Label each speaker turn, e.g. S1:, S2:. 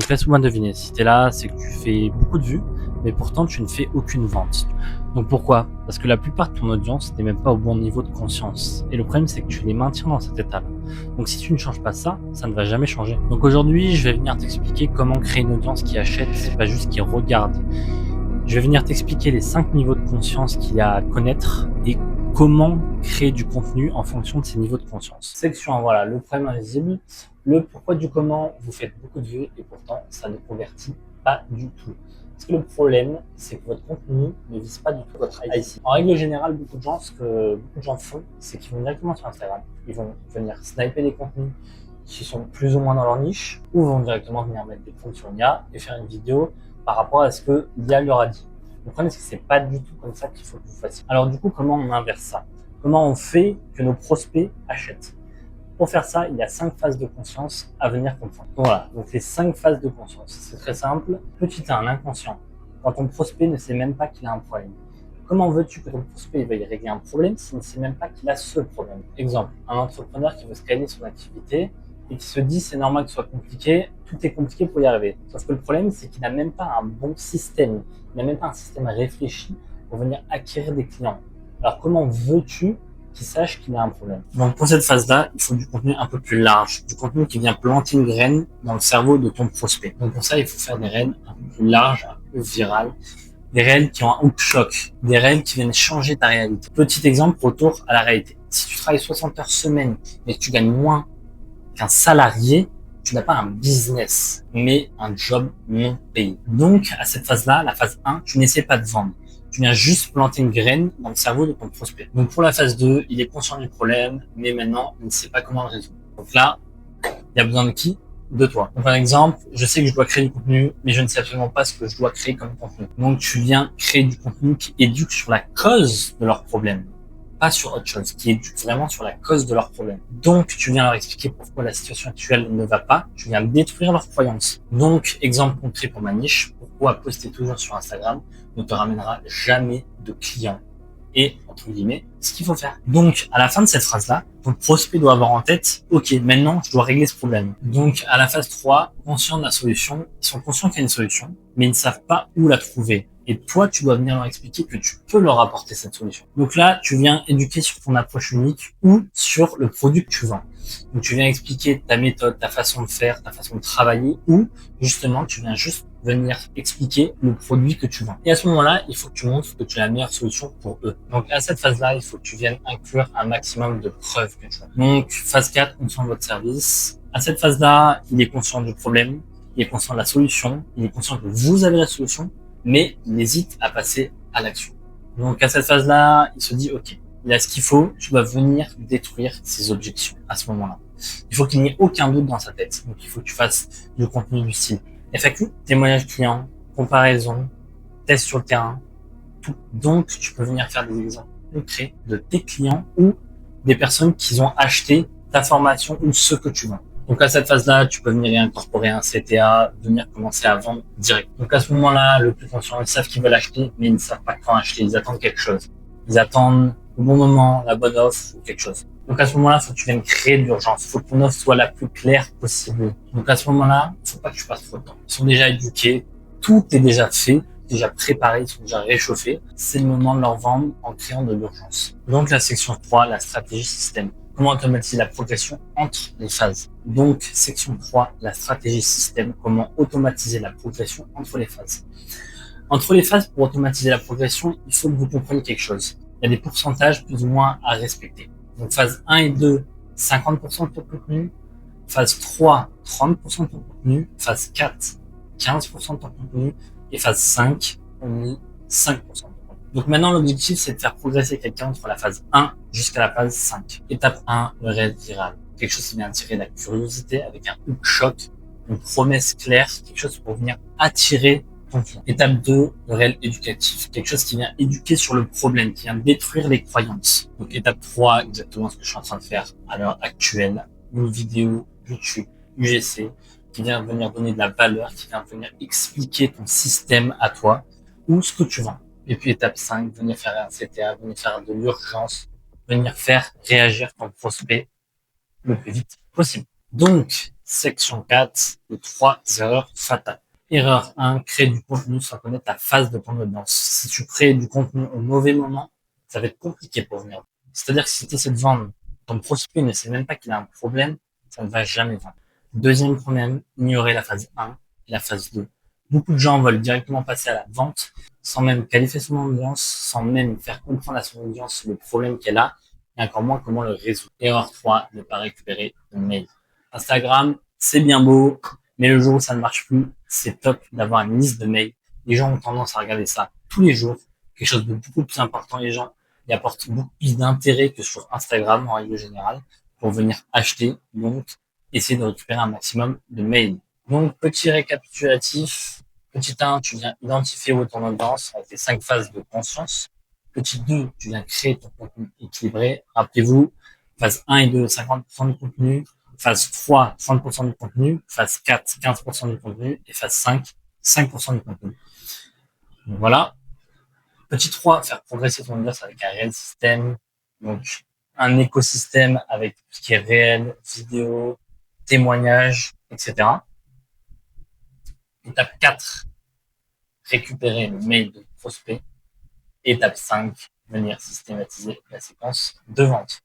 S1: laisse-moi deviner, si tu es là, c'est que tu fais beaucoup de vues, mais pourtant tu ne fais aucune vente. Donc pourquoi? Parce que la plupart de ton audience n'est même pas au bon niveau de conscience. Et le problème, c'est que tu les maintiens dans cet état-là. Donc si tu ne changes pas ça, ça ne va jamais changer. Donc aujourd'hui, je vais venir t'expliquer comment créer une audience qui achète, pas juste qui regarde. Je vais venir t'expliquer les 5 niveaux de conscience qu'il y a à connaître et comment créer du contenu en fonction de ces niveaux de conscience. Section 1, voilà, le problème invisible, le pourquoi du comment, vous faites beaucoup de vues et pourtant ça ne convertit pas du tout. Parce que le problème, c'est que votre contenu ne vise pas du tout votre IC. En règle générale, beaucoup de gens font, c'est qu'ils vont directement sur Instagram, ils vont venir sniper des contenus qui sont plus ou moins dans leur niche, ou vont directement venir mettre des prompts sur l'IA et faire une vidéo par rapport à ce que l'IA leur a dit. Le problème, c'est que c'est pas du tout comme ça qu'il faut que vous fassiez. Alors du coup, comment on inverse ça? Comment on fait que nos prospects achètent? Pour faire ça, il y a 5 phases de conscience à venir comprendre. Voilà, donc les 5 phases de conscience. C'est très simple. Petit 1, l'inconscient. Quand ton prospect ne sait même pas qu'il a un problème. Comment veux-tu que ton prospect veuille régler un problème s'il ne sait même pas qu'il a ce problème? Exemple, un entrepreneur qui veut scaler son activité et qui se dit c'est normal que ce soit compliqué, tout est compliqué pour y arriver. Sauf que le problème, c'est qu'il n'a même pas un bon système. Il n'a même pas un système réfléchi pour venir acquérir des clients. Alors comment veux-tu qu'il sache qu'il a un problème? Donc pour cette phase-là, il faut du contenu un peu plus large, du contenu qui vient planter une graine dans le cerveau de ton prospect. Donc pour ça, il faut faire des reels un peu plus larges, un peu plus virales, des reels qui ont un hook choc, des reels qui viennent changer ta réalité. Petit exemple, retour à la réalité. Si tu travailles 60 heures semaine et que tu gagnes moins qu'un salarié, tu n'as pas un business, mais un job non payé. Donc, à cette phase-là, la phase 1, tu n'essaies pas de vendre. Tu viens juste planter une graine dans le cerveau de ton prospect. Donc, pour la phase 2, il est conscient du problème, mais maintenant, il ne sait pas comment le résoudre. Donc là, il y a besoin de qui? De toi. Donc, par exemple, je sais que je dois créer du contenu, mais je ne sais absolument pas ce que je dois créer comme contenu. Donc, tu viens créer du contenu qui éduque sur la cause de leur problème, pas sur autre chose, qui éduque vraiment sur la cause de leur problème. Donc, tu viens leur expliquer pourquoi la situation actuelle ne va pas, tu viens détruire leurs croyances. Donc, exemple concret pour ma niche, pourquoi poster toujours sur Instagram ne te ramènera jamais de clients. Et, entre guillemets, ce qu'il faut faire. Donc, à la fin de cette phrase-là, ton prospect doit avoir en tête, ok, maintenant, je dois régler ce problème. Donc, à la phase 3, conscient de la solution, ils sont conscients qu'il y a une solution, mais ils ne savent pas où la trouver. Et toi, tu dois venir leur expliquer que tu peux leur apporter cette solution. Donc là, tu viens éduquer sur ton approche unique ou sur le produit que tu vends. Donc tu viens expliquer ta méthode, ta façon de faire, ta façon de travailler, ou justement, tu viens juste venir expliquer le produit que tu vends. Et à ce moment-là, il faut que tu montres que tu es la meilleure solution pour eux. Donc à cette phase-là, il faut que tu viennes inclure un maximum de preuves que tu as. Donc phase 4, conscient de votre service. À cette phase-là, il est conscient du problème, il est conscient de la solution, il est conscient que vous avez la solution, mais il hésite à passer à l'action. Donc à cette phase-là, il se dit ok, il a ce qu'il faut, tu dois venir détruire ses objections à ce moment-là. Il faut qu'il n'y ait aucun doute dans sa tête. Donc il faut que tu fasses du contenu du style FAQ, témoignage client, comparaison, test sur le terrain, tout. Donc tu peux venir faire des exemples concrets de tes clients ou des personnes qui ont acheté ta formation ou ce que tu vends. Donc à cette phase-là, tu peux venir incorporer un CTA, venir commencer à vendre direct. Donc à ce moment-là, le plus conscient, ils savent qu'ils veulent acheter, mais ils ne savent pas quand acheter. Ils attendent quelque chose. Ils attendent le bon moment, la bonne offre ou quelque chose. Donc à ce moment-là, il faut que tu viennes créer de l'urgence. Il faut que ton offre soit la plus claire possible. Donc à ce moment-là, il ne faut pas que tu passes trop de temps. Ils sont déjà éduqués, tout est déjà fait, déjà préparé, ils sont déjà réchauffés. C'est le moment de leur vendre en créant de l'urgence. Donc la section 3, la stratégie système. Comment automatiser la progression entre les phases. Donc, section 3, la stratégie système. Comment automatiser la progression entre les phases. Entre les phases, pour automatiser la progression, il faut que vous compreniez quelque chose. Il y a des pourcentages plus ou moins à respecter. Donc, phase 1 et 2, 50% de ton contenu. Phase 3, 30% de ton contenu. Phase 4, 15% de ton contenu. Et phase 5, on est 5% de ton contenu. Donc maintenant, l'objectif, c'est de faire progresser quelqu'un entre la phase 1 jusqu'à la phase 5. Étape 1, le réel viral. Quelque chose qui vient attirer la curiosité avec un hook choc, une promesse claire, quelque chose pour venir attirer ton client. Étape 2, le réel éducatif. Quelque chose qui vient éduquer sur le problème, qui vient détruire les croyances. Donc étape 3, exactement ce que je suis en train de faire à l'heure actuelle. Une vidéo YouTube, UGC, qui vient venir donner de la valeur, qui vient venir expliquer ton système à toi ou ce que tu vends. Et puis étape 5, venir faire un CTA, venir faire de l'urgence, venir faire réagir ton prospect le plus vite possible. Donc, Section 4, les 3 erreurs fatales. Erreur 1, créer du contenu sans connaître la phase de ton audience. Si tu crées du contenu au mauvais moment, ça va être compliqué pour venir. C'est-à-dire que si tu essaies de vendre, ton prospect ne sait même pas qu'il a un problème, ça ne va jamais vendre. Deuxième problème, ignorer la phase 1 et la phase 2. Beaucoup de gens veulent directement passer à la vente sans même qualifier son audience, sans même faire comprendre à son audience le problème qu'elle a et encore moins comment le résoudre. Erreur 3, ne pas récupérer de mail. Instagram, c'est bien beau, mais le jour où ça ne marche plus, c'est top d'avoir une liste de mails. Les gens ont tendance à regarder ça tous les jours. Quelque chose de beaucoup plus important, les gens y apportent beaucoup plus d'intérêt que sur Instagram en règle générale pour venir acheter. Donc, essayer de récupérer un maximum de mails. Donc, petit récapitulatif. Petit 1, tu viens identifier où est ton audience avec les 5 phases de conscience. Petit 2, tu viens créer ton contenu équilibré. Rappelez-vous, phase 1 et 2, 50% du contenu. Phase 3, 30% du contenu. Phase 4, 15% du contenu. Et phase 5, 5% du contenu. Donc, voilà. Petit 3, faire progresser ton audience avec un réel système. Donc, un écosystème avec tout ce qui est réel, vidéo, témoignages, etc. Étape 4, récupérer le mail de prospect. Étape 5, venir systématiser la séquence de vente.